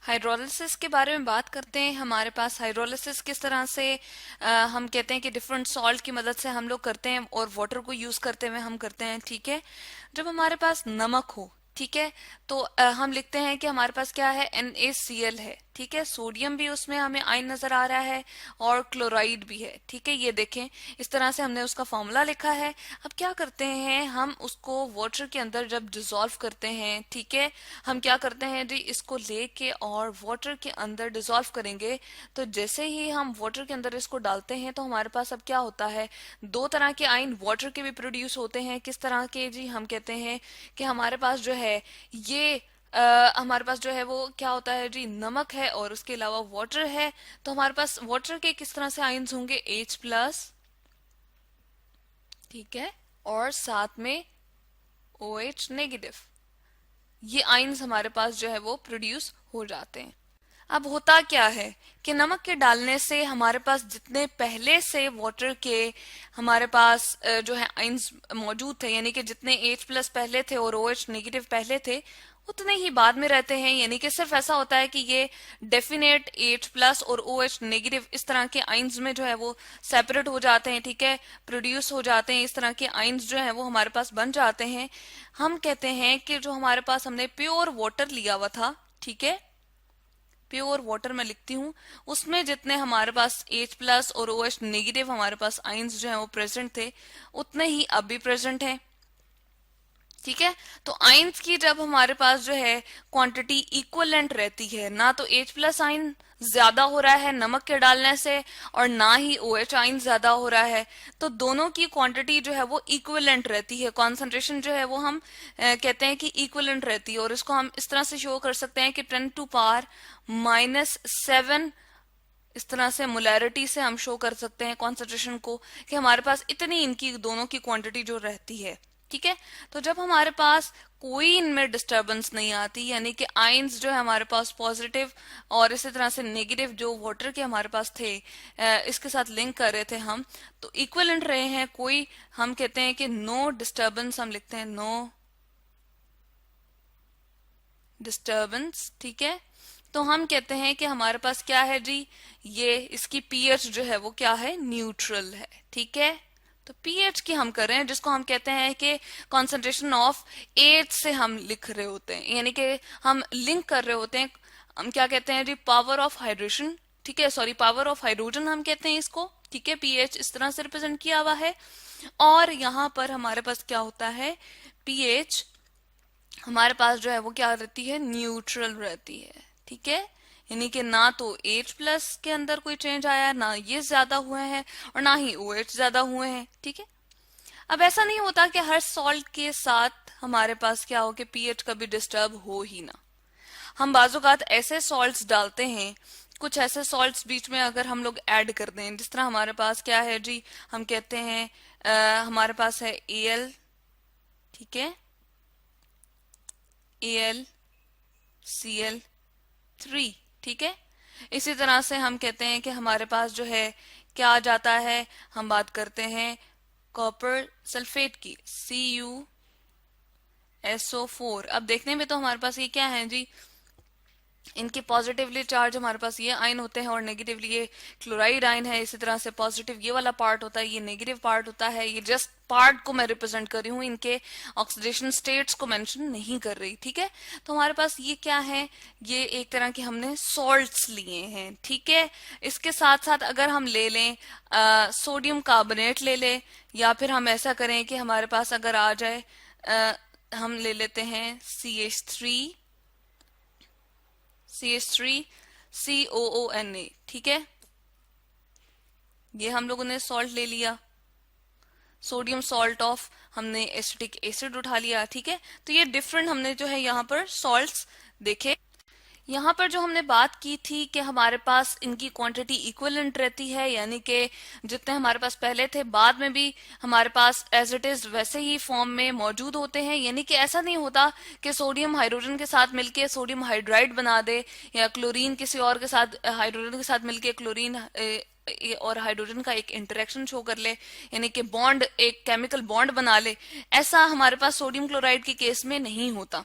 Hydrolysis के बारे में बात करते हैं। हमारे पास हाइड्रोलिसिस किस तरह से हम कहते हैं कि डिफरेंट सॉल्ट की मदद से हम लोग करते हैं और वाटर को यूज करते हुए हम करते हैं। ठीक है, जब हमारे पास नमक हो, ठीक है, तो हम लिखते हैं कि हमारे पास क्या है, NaCl है। ठीक है, सोडियम भी उसमें हमें आयन नजर आ रहा है और क्लोराइड भी है। ठीक है, ये देखें, इस तरह से हमने उसका फॉर्मूला लिखा है। अब क्या करते हैं, हम उसको वाटर के अंदर जब डिसॉल्व करते हैं, ठीक है, हम क्या करते हैं जी, इसको लेके और वाटर के अंदर डिसॉल्व करेंगे। तो जैसे ही हम वाटर के अंदर इसको डालते हैं तो हमारे पास अब क्या होता है, दो तरह के आयन वाटर के भी प्रोड्यूस होते हैं। किस तरह के जी, हम कहते हैं कि हमारे पास जो है ये हमारे पास जो है वो क्या होता है जी, नमक है और उसके अलावा वाटर है। तो हमारे पास वाटर के किस तरह से आयन्स होंगे, H+, ठीक है, और साथ में OH-, ये आयन्स हमारे पास जो है वो प्रोड्यूस हो जाते हैं। अब होता क्या है कि नमक के डालने से हमारे पास जितने पहले से वाटर के हमारे पास जो है आयंस मौजूद थे, यानी कि जितने H+ पहले थे और OH- पहले थे, उतने ही बाद में रहते हैं। यानी कि सिर्फ ऐसा होता है कि ये डेफिनेट H+ और OH- इस तरह के आयंस में जो है वो सेपरेट हो जाते हैं। ठीक है, प्रोड्यूस हो जाते हैं, इस तरह के आयंस जो है वो हमारे पास बन जाते हैं। हम कहते हैं कि जो हमारे पास हमने प्योर वाटर लिया हुआ था, ठीक है, प्योर वाटर में लिखती हूँ, उसमें जितने हमारे पास H+ और OH- हमारे पास आयंस जो है वो प्रेजेंट थे, उतने ही अब भी प्रेजेंट हैं। ठीक है, तो आयंस की जब हमारे पास जो है क्वांटिटी इक्वलेंट रहती है, ना तो H+ आयन ज्यादा हो रहा है नमक के डालने से और ना ही OH आयन ज्यादा हो रहा है, तो दोनों की क्वांटिटी जो है वो इक्वलेंट रहती है। कॉन्सेंट्रेशन जो है वो हम कहते हैं कि इक्वलेंट रहती है, और इसको हम इस तरह से शो कर सकते हैं कि 10⁻⁻⁷ इस तरह से मोलैरिटी से हम शो कर सकते हैं कॉन्सेंट्रेशन को, कि हमारे पास इतनी इनकी दोनों की क्वांटिटी जो रहती है। ठीक है, तो जब हमारे पास कोई इनमें डिस्टरबेंस नहीं आती, यानी कि आयंस जो है हमारे पास पॉजिटिव और इसी तरह से नेगेटिव जो वाटर के हमारे पास थे इसके साथ लिंक कर रहे थे हम, तो इक्वलेंट रहे हैं, कोई, हम कहते हैं कि नो डिस्टरबेंस, हम लिखते हैं नो डिस्टरबेंस। ठीक है, तो हम कहते हैं कि हमारे पास क्या है जी, ये इसकी पीएच जो है वो क्या है, न्यूट्रल है। ठीक है, तो पीएच की हम कर रहे हैं, जिसको हम कहते हैं कि कॉन्सेंट्रेशन ऑफ एच से हम लिख रहे होते हैं, यानी कि हम लिंक कर रहे होते हैं। हम क्या कहते हैं जी, पावर ऑफ हाइड्रेशन, ठीक है, सॉरी, पावर ऑफ हाइड्रोजन हम कहते हैं इसको। ठीक है, पीएच इस तरह से रिप्रेजेंट किया हुआ है, और यहाँ पर हमारे पास क्या होता है, पीएच हमारे पास जो है वो क्या रहती है, न्यूट्रल रहती है। ठीक है, यानी कि ना तो H+ के अंदर कोई चेंज आया, ना ये ज्यादा हुए हैं और ना ही OH ज्यादा हुए हैं। ठीक है, अब ऐसा नहीं होता कि हर सॉल्ट के साथ हमारे पास क्या हो कि पीएच कभी डिस्टर्ब हो ही ना। हम बाजूकात ऐसे सॉल्ट्स डालते हैं, कुछ ऐसे सॉल्ट्स बीच में अगर हम लोग ऐड कर दें, जिस तरह हमारे पास क्या है जी, हम कहते हैं हमारे पास है Al, ठीक है, AlCl3, ठीक है, इसी तरह से हम कहते हैं कि हमारे पास जो है क्या आ जाता है, हम बात करते हैं कॉपर सल्फेट की, CuSO4। अब देखने में तो हमारे पास ये क्या है जी, इनके पॉजिटिवली चार्ज हमारे पास ये आयन होते हैं और नेगेटिवली ये क्लोराइड आयन है। इसी तरह से पॉजिटिव ये वाला पार्ट होता है, ये नेगेटिव पार्ट होता है। ये जस्ट पार्ट को मैं रिप्रेजेंट कर रही हूँ, इनके ऑक्सीडेशन स्टेट्स को मेंशन नहीं कर रही। ठीक है, तो हमारे पास ये क्या है, ये एक तरह के हमने सॉल्ट्स लिए हैं। ठीक है, इसके साथ साथ अगर हम ले लें सोडियम कार्बोनेट ले लें, या फिर हम ऐसा करें कि हमारे पास अगर आ जाए हम ले लेते हैं CH3COONA। ठीक है, ये हम लोगों ने सॉल्ट ले लिया, सोडियम सॉल्ट ऑफ, हमने एसिटिक एसिड उठा लिया। ठीक है, तो ये डिफरेंट हमने जो है यहाँ पर सॉल्ट्स देखे। यहाँ पर जो हमने बात की थी कि हमारे पास इनकी क्वांटिटी इक्विवेलेंट रहती है, यानी कि जितने हमारे पास पहले थे बाद में भी हमारे पास एज इट इज वैसे ही फॉर्म में मौजूद होते हैं। यानी कि ऐसा नहीं होता कि सोडियम हाइड्रोजन के साथ मिलके सोडियम हाइड्राइड बना दे, या क्लोरीन किसी और के साथ हाइड्रोजन के साथ मिलके क्लोरीन और हाइड्रोजन का एक इंटरेक्शन शो कर ले, यानी कि बॉन्ड, एक केमिकल बॉन्ड बना ले। ऐसा हमारे पास सोडियम क्लोराइड के केस में नहीं होता।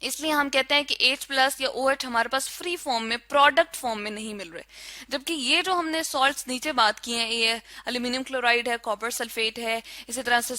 इसलिए हम कहते हैं कि H प्लस या OH हमारे पास फ्री फॉर्म में, प्रोडक्ट फॉर्म में नहीं मिल रहे। जबकि ये जो हमने सॉल्ट्स नीचे बात की हैं, ये एल्यूमिनियम क्लोराइड है, कॉपर सल्फेट है, इसी तरह से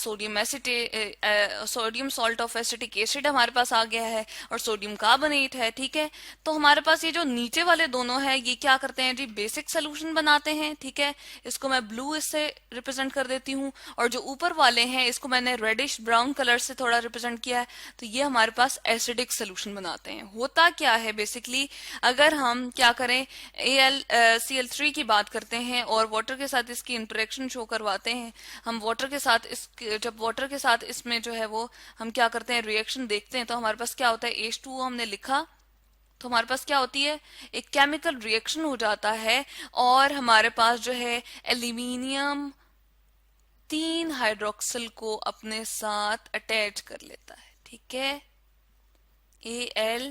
sodium salt of acetic acid हमारे पास आ गया है, और सोडियम कार्बोनेट है। ठीक है, तो हमारे पास ये जो नीचे वाले दोनों है, ये क्या करते हैं जी, बेसिक सोल्यूशन बनाते हैं। ठीक है, इसको मैं ब्लू इससे रिप्रेजेंट कर देती हूँ, और जो ऊपर वाले हैं इसको मैंने रेडिश ब्राउन कलर से थोड़ा रिप्रेजेंट किया है, तो ये हमारे पास एसिडिक सोल्यूशन बनाते हैं। होता क्या है बेसिकली, अगर हम क्या करें, AlCl3 की बात करते हैं और वाटर के साथ इसकी इंटरेक्शन शो करवाते हैं, हम वाटर के साथ जब वाटर के साथ इसमें जो है वो हम क्या करते हैं, रिएक्शन देखते हैं, तो हमारे पास क्या होता है, H2O हमने लिखा, तो हमारे पास क्या होती है, एक केमिकल रिएक्शन हो जाता है, और हमारे पास जो है एल्यूमिनियम 3 हाइड्रोक्सिल को अपने साथ अटैच कर लेता है। ठीक है, Al,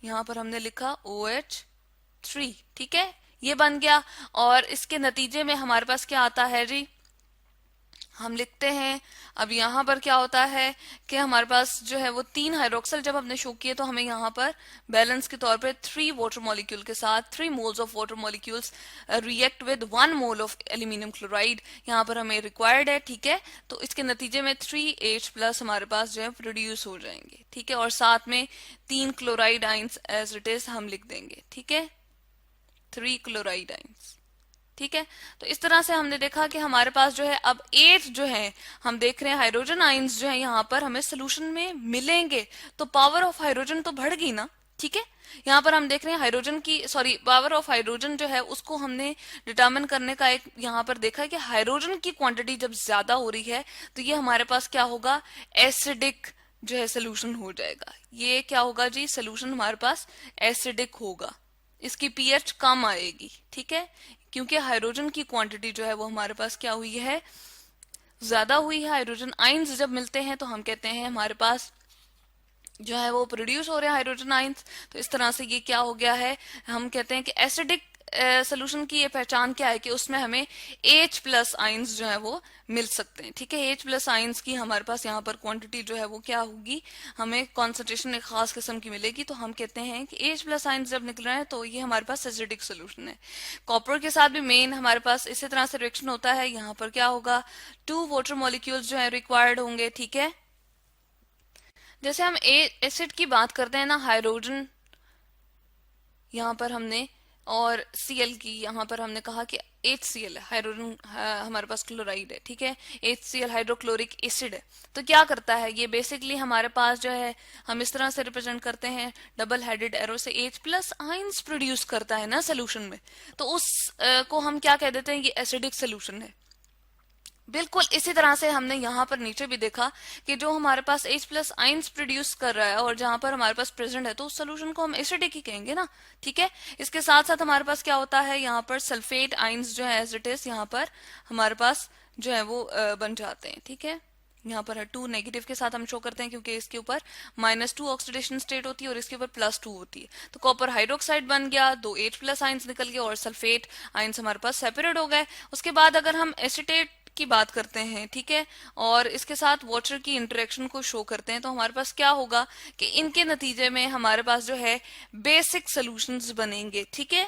यहां पर हमने लिखा OH3। ठीक है, ये बन गया, और इसके नतीजे में हमारे पास क्या आता है जी, हम लिखते हैं। अब यहाँ पर क्या होता है कि हमारे पास जो है वो 3 हाइड्रोक्सिल जब हमने शो किए, तो हमें यहाँ पर बैलेंस के तौर पे 3 वाटर मॉलिक्यूल के साथ 3 moles of water molecules react with 1 mole of aluminium chloride यहाँ पर हमें रिक्वायर्ड है। ठीक है, तो इसके नतीजे में 3H प्लस हमारे पास जो है प्रोड्यूस हो जाएंगे। ठीक है, और साथ में 3 chloride ions as it is हम लिख देंगे। ठीक है, 3 क्लोराइड आइंस। ठीक है, तो इस तरह से हमने देखा कि हमारे पास जो है अब एथ जो है, हम देख रहे हैं हाइड्रोजन आइंस जो है यहाँ पर हमें सोल्यूशन में मिलेंगे, तो पावर ऑफ हाइड्रोजन तो बढ़ गई ना। ठीक है, यहाँ पर हम देख रहे हैं हाइड्रोजन की, सॉरी, पावर ऑफ हाइड्रोजन जो है उसको हमने डिटरमिन करने का एक यहाँ पर देखा है कि हाइड्रोजन की क्वांटिटी जब ज्यादा हो रही है, तो ये हमारे पास क्या होगा, एसिडिक जो है सोल्यूशन हो जाएगा। ये क्या होगा जी, सोल्यूशन हमारे पास एसिडिक होगा, इसकी पीएच कम आएगी। ठीक है, क्योंकि हाइड्रोजन की क्वांटिटी जो है वो हमारे पास क्या हुई है, ज्यादा हुई है। हाइड्रोजन आइंस जब मिलते हैं तो हम कहते हैं हमारे पास जो है वो प्रोड्यूस हो रहे हैं हाइड्रोजन आइंस। तो इस तरह से ये क्या हो गया है, हम कहते हैं कि एसिडिक सोल्यूशन की ये पहचान क्या है कि उसमें हमें H प्लस आइंस जो है वो मिल सकते हैं। ठीक है, H प्लस आइंस की हमारे पास यहाँ पर क्वांटिटी जो है वो क्या होगी, हमें कॉन्सेंट्रेशन एक खास किस्म की मिलेगी। तो हम कहते हैं कि H प्लस आइंस जब निकल रहे हैं तो ये हमारे पास एसिडिक सोल्यूशन है। कॉपर के साथ भी मेन हमारे पास इसी तरह से रिएक्शन होता है। यहाँ पर क्या होगा, 2 वाटर मॉलिक्यूल्स जो है रिक्वायर्ड होंगे। ठीक है, जैसे हम एसिड की बात करते हैं ना, हाइड्रोजन यहाँ पर हमने, और Cl की यहाँ पर हमने कहा कि HCl है, हाइड्रोजन हमारे पास क्लोराइड है। ठीक है, HCl हाइड्रोक्लोरिक एसिड है। तो क्या करता है ये, बेसिकली हमारे पास जो है हम इस तरह से रिप्रेजेंट करते हैं, डबल हेडेड एरो से H प्लस आइंस प्रोड्यूस करता है ना सोल्यूशन में, तो उस को हम क्या कह देते हैं, ये एसिडिक सोल्यूशन है। बिल्कुल इसी तरह से हमने यहाँ पर नीचे भी देखा कि जो हमारे पास H प्लस आइंस प्रोड्यूस कर रहा है और जहां पर हमारे पास प्रेजेंट है, तो उस सोल्यूशन को हम एसिडिक ही कहेंगे ना। ठीक है, इसके साथ साथ हमारे पास क्या होता है, यहाँ पर सल्फेट आइंस जो है एज इट इज यहाँ पर हमारे पास जो है वो बन जाते हैं। ठीक है, यहाँ पर 2 नेगेटिव के साथ हम शो करते हैं, क्योंकि इसके ऊपर -2 ऑक्सीडेशन स्टेट होती है और इसके ऊपर +2 होती है। तो कॉपर हाइड्रोक्साइड बन गया, 2 H प्लस आइंस निकल गए और सल्फेट आइंस हमारे पास सेपरेट हो गए। उसके बाद अगर हम एसिटेट की बात करते हैं, ठीक है, और इसके साथ वाटर की इंटरेक्शन को शो करते हैं, तो हमारे पास क्या होगा कि इनके नतीजे में हमारे पास जो है बेसिक सॉल्यूशंस बनेंगे। ठीक है,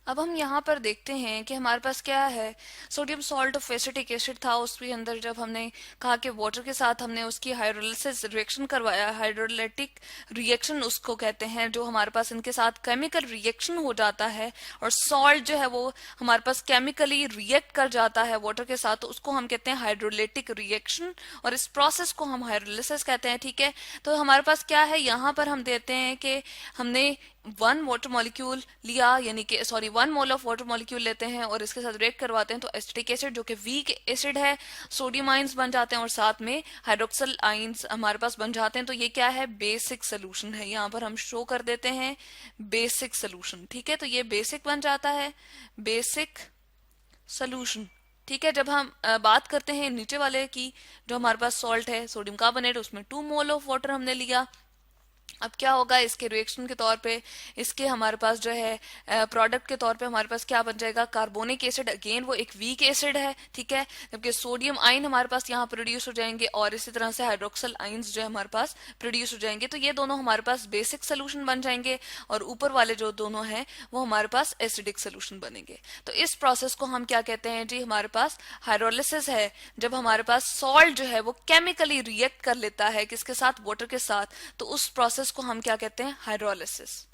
अब हम यहाँ पर देखते हैं कि हमारे पास क्या है, sodium salt of acetic acid था, उसके अंदर जब हमने कहा कि वाटर के साथ हमने उसकी हाइड्रोलिसिस रिएक्शन करवाया, हाइड्रोलाइटिक रिएक्शन उसको कहते हैं, जो हमारे पास इनके साथ केमिकल रिएक्शन हो जाता है और सॉल्ट जो है वो हमारे पास केमिकली रिएक्ट कर जाता है वाटर के साथ, तो उसको हम कहते हैं हाइड्रोलाइटिक रिएक्शन, और इस प्रोसेस को हम हाइड्रोलिसिस कहते हैं। ठीक है, तो हमारे पास क्या है, यहाँ पर हम देते हैं कि हमने 1 वाटर मॉलिक्यूल लिया, यानी कि sorry 1 mole of water molecule लेते हैं और इसके साथ रिएक्ट करवाते हैं, तो एसिटिक एसिड जो कि वीक एसिड है, सोडियम आइंस बन जाते हैं और साथ में हाइड्रोक्सिल आइंस हमारे पास बन जाते हैं। तो ये क्या है, बेसिक सोल्यूशन है। यहाँ पर हम शो कर देते हैं बेसिक सोल्यूशन। ठीक है, तो ये बेसिक बन जाता है, बेसिक सोल्यूशन। ठीक है, जब हम बात करते हैं नीचे वाले की, जो हमारे पास सॉल्ट है सोडियम कार्बोनेट, उसमें 2 मोल ऑफ वाटर हमने लिया अब क्या होगा, इसके रिएक्शन के तौर पे, इसके हमारे पास जो है प्रोडक्ट के तौर पे हमारे पास क्या बन जाएगा, कार्बोनिक एसिड। अगेन वो एक वीक एसिड है, ठीक है, जबकि सोडियम आयन हमारे पास यहाँ प्रोड्यूस हो जाएंगे और इसी तरह से हाइड्रोक्सल आयन्स जो है हमारे पास प्रोड्यूस हो जाएंगे। तो ये दोनों हमारे पास बेसिक सोल्यूशन बन जाएंगे और ऊपर वाले जो दोनों हैं वो हमारे पास एसिडिक सोल्यूशन बनेंगे। तो इस प्रोसेस को हम क्या कहते हैं जी, हमारे पास हाइड्रोलिसिस है। जब हमारे पास सॉल्ट जो है वो केमिकली रिएक्ट कर लेता है किसके साथ, वाटर के साथ, तो उस प्रोसेस को हम क्या कहते हैं, हाइड्रोलिसिस।